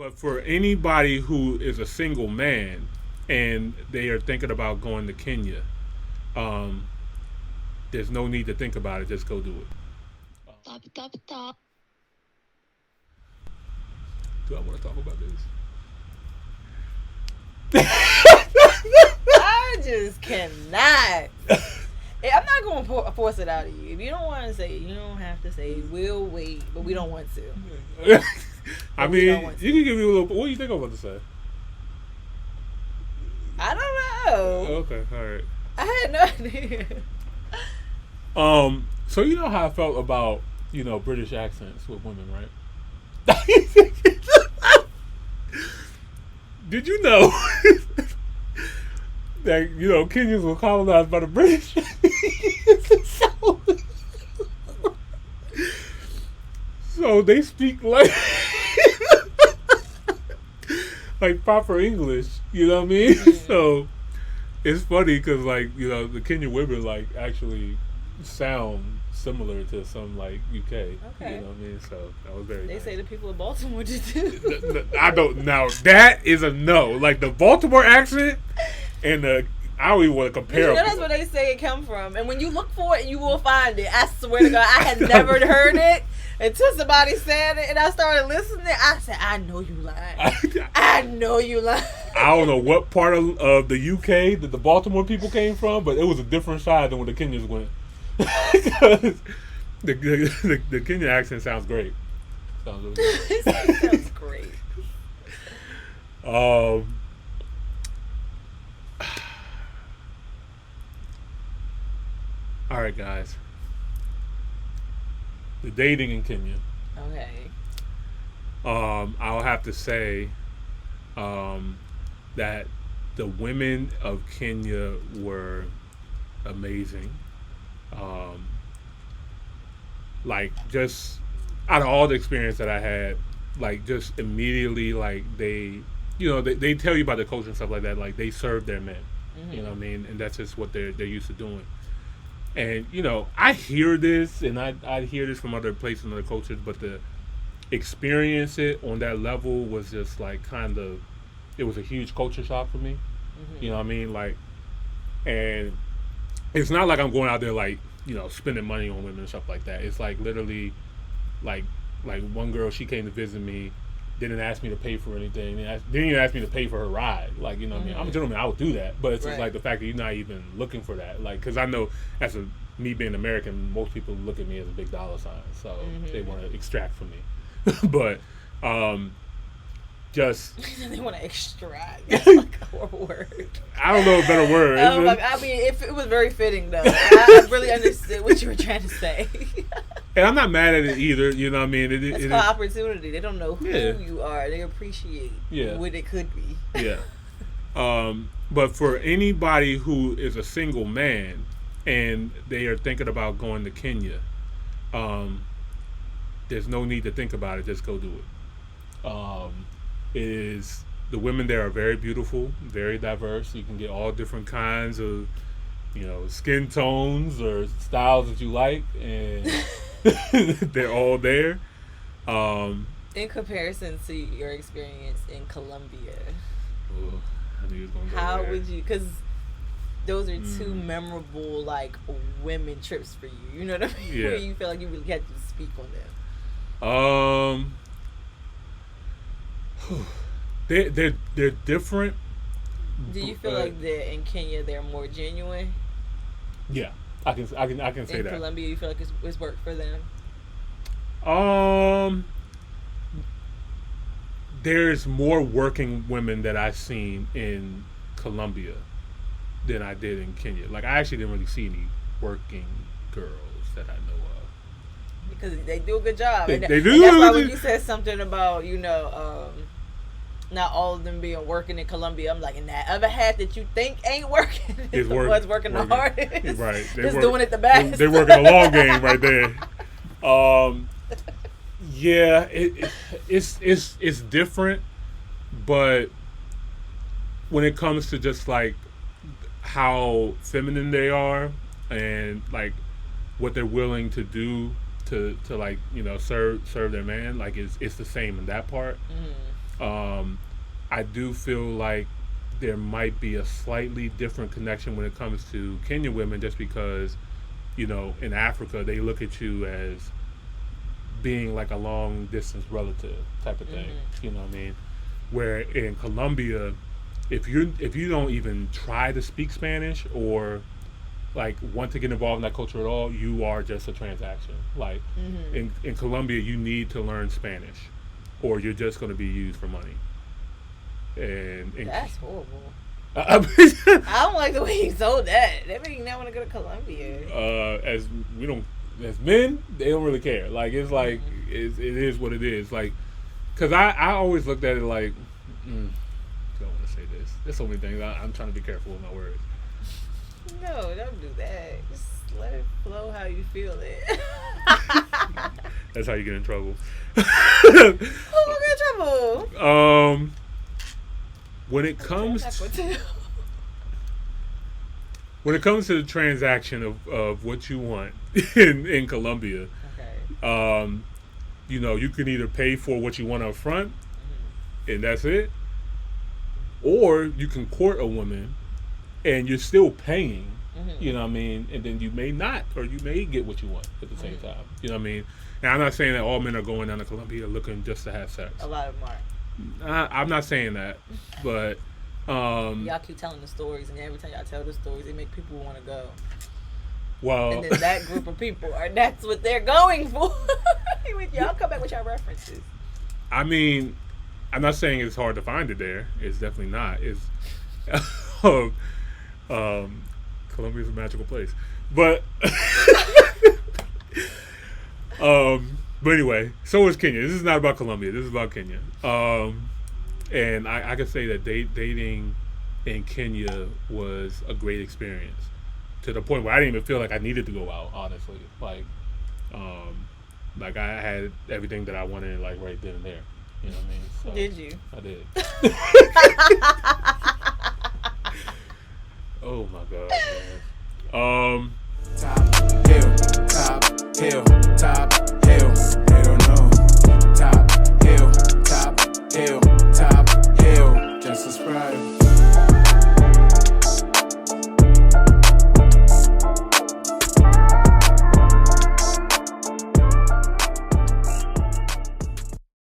But for anybody who is a single man and they are thinking about going to Kenya, um, there's no need to think about it. Just go do it. Stop, stop, stop. Do I want to talk about this? I just cannot. I'm not going to force it out of you. If you don't want to say it, you don't have to say it. We'll wait, but we don't want to. I mean, you can give me a little. What do you think I'm about to say? I don't know. Okay, all right. I had no idea. So you know how I felt about British accents with women, right? Did you know that Kenyans were colonized by the British? So they speak like proper English. You know what I mean? Mm-hmm. So it's funny because the Kenyan women actually sound similar to some UK. Okay. You know what I mean? So that was very. They nice. say the people of Baltimore did too. I don't know. That is a no. Like the Baltimore accent and I don't even want to compare. You know that's where they say it come from, and when you look for it, you will find it. I swear to God, I had never heard it until somebody said it, and I started listening. I said, "I know you lying. I know you lying." I don't know what part of the UK that the Baltimore people came from, but it was a different side than where the Kenyans went. the Kenyan accent sounds great. Sounds really good. It sounds great. All right, guys. The dating in Kenya. Okay. I'll have to say that the women of Kenya were amazing. Just out of all the experience that I had, just immediately, they tell you about the culture and stuff like that. They serve their men. Mm-hmm. You know what I mean? And that's just what they're used to doing. And, I hear this, and I hear this from other places and other cultures, but to experience it on that level was just it was a huge culture shock for me. Mm-hmm. You know what I mean? And it's not like I'm going out there spending money on women and stuff like that. It's literally one girl, she came to visit me, didn't ask me to pay for anything, didn't even ask me to pay for her ride. You know what I mean? I'm a gentleman, I would do that, but it's just the fact that you're not even looking for that. Because I know me being American, most people look at me as a big dollar sign, so they want to extract from me. But just they want to extract. That's a horrible word. I don't know a better word. I mean, it was very fitting though. I really understood what you were trying to say. And I'm not mad at it either. You know what I mean? It's called opportunity. They don't know who you are. They appreciate what it could be. Yeah. But for anybody who is a single man and they are thinking about going to Kenya, there's no need to think about it. Just go do it. The women there are very beautiful, very diverse. You can get all different kinds of, skin tones or styles that you like, and they're all there. In comparison to your experience in Colombia, I knew you was gonna go how there. would you? Because those are two memorable women trips for you. You know what I mean? Yeah. Where you feel like you really had to speak on them. They're different. Do you feel like that in Kenya they're more genuine? Yeah, I can say that. In Colombia, you feel like it's worked for them? There's more working women that I've seen in Colombia than I did in Kenya. I actually didn't really see any working girls that I know of. Because they do a good job. They do. And that's why when you said something about, not all of them being working in Colombia, I'm like, and that other half that you think ain't working is the ones working the hardest. Right. Just doing it the best. They're working the long game right there. Yeah, it's different, but when it comes to just how feminine they are and what they're willing to do to serve their man, it's the same in that part. I do feel like there might be a slightly different connection when it comes to Kenyan women, just because, in Africa they look at you as being like a long distance relative type of thing. You know what I mean? Where in Colombia, if you don't even try to speak Spanish or like want to get involved in that culture at all, you are just a transaction. Like in Colombia, you need to learn Spanish, or you're just going to be used for money. And that's horrible. I don't like the way he sold that. That made me not want to go to Colombia. As men, they don't really care. Like it's like it is what it is. Like, cause I always looked at it like, don't want to say this. There's so many things. I'm trying to be careful with my words. No, don't do that. Just let it flow how you feel it. That's how you get in trouble. Who will get in trouble? When it comes to the transaction of what you want in Colombia, you can either pay for what you want up front, and that's it, or you can court a woman and you're still paying, you know what I mean, and then you may not, or you may get what you want at the same time, you know what I mean. Now, I'm not saying that all men are going down to Colombia looking just to have sex. A lot of them are. I'm not saying that, but y'all keep telling the stories, and every time y'all tell the stories, it make people want to go. Well, and then that group of people that's what they're going for. Y'all come back with your references. I mean, I'm not saying it's hard to find it there. It's definitely not. It's Colombia's a magical place, but but anyway, so is Kenya. This is not about Colombia. This is about Kenya. And I can say that dating in Kenya was a great experience, to the point where I didn't even feel like I needed to go out, honestly. Like I had everything that I wanted, like, right then and there. You know what I mean? So, did you? I did. Oh my God, man. Top hill, top hill, top hill. They don't know. Top hill, top hill, top hill. Just subscribe.